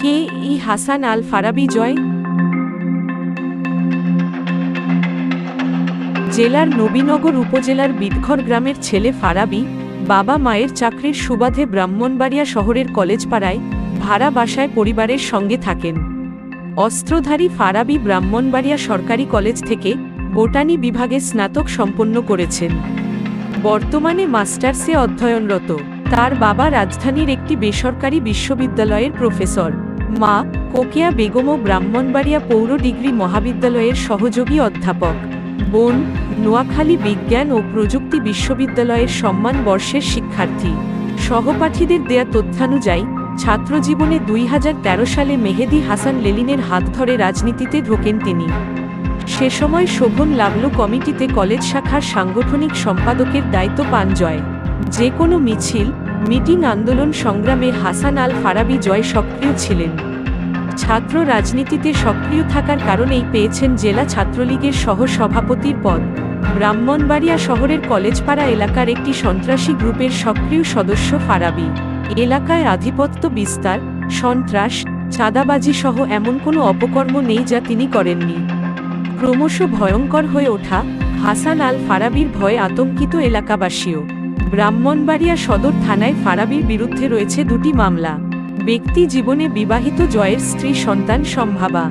কে ই হাসান আল ফারাবী জয়? জেলার নবীনগর উপজেলার বিটঘর গ্রামের ছেলে ফারাবী বাবা মায়ের চাকরির সুবাদে ব্রাহ্মণবাড়িয়া শহরের কলেজপাড়ায় ভাড়া বাসায় পরিবারের সঙ্গে থাকেন। অস্ত্রধারী ফারাবী ব্রাহ্মণবাড়িয়া সরকারি কলেজ থেকে বোটানি বিভাগে স্নাতক সম্পন্ন করেছেন। বর্তমানে মাস্টার্সে অধ্যয়নরত। তার বাবা রাজধানীর একটি বেসরকারি বিশ্ববিদ্যালয়ের প্রফেসর, মা কোকিয়া বেগমও ব্রাহ্মণবাড়িয়া পৌর ডিগ্রি মহাবিদ্যালয়ের সহযোগী অধ্যাপক, বোন নোয়াখালী বিজ্ঞান ও প্রযুক্তি বিশ্ববিদ্যালয়ের সম্মান বর্ষের শিক্ষার্থী। সহপাঠীদের দেয়া তথ্যানুযায়ী ছাত্রজীবনে 2013 সালে মেহেদী হাসান লেলিনের হাত ধরে রাজনীতিতে ঢোকেন তিনি। সে সময় শোভন লাভলু কমিটিতে কলেজ শাখার সাংগঠনিক সম্পাদকের দায়িত্ব পান জয়। যে কোনো মিছিল, মিটিং, আন্দোলন সংগ্রামে হাসান আল ফারাবী জয় সক্রিয় ছিলেন। ছাত্র রাজনীতিতে সক্রিয় থাকার কারণেই পেয়েছেন জেলা ছাত্রলীগের সহ সভাপতির পদ। ব্রাহ্মণবাড়িয়া শহরের কলেজপাড়া এলাকার একটি সন্ত্রাসী গ্রুপের সক্রিয় সদস্য ফারাবী। এলাকায় আধিপত্য বিস্তার, সন্ত্রাস, চাঁদাবাজি সহ এমন কোনো অপকর্ম নেই যা তিনি করেননি। ক্রমশ ভয়ঙ্কর হয়ে ওঠা হাসান আল ফারাবীর ভয়ে আতঙ্কিত এলাকাবাসীও। ব্রাহ্মণবাড়িয়া সদর থানায় ফারাবীর বিরুদ্ধে রয়েছে 2টি মামলা। ব্যক্তি জীবনে বিবাহিত, জয়ের স্ত্রী, সন্তান সম্ভাবা।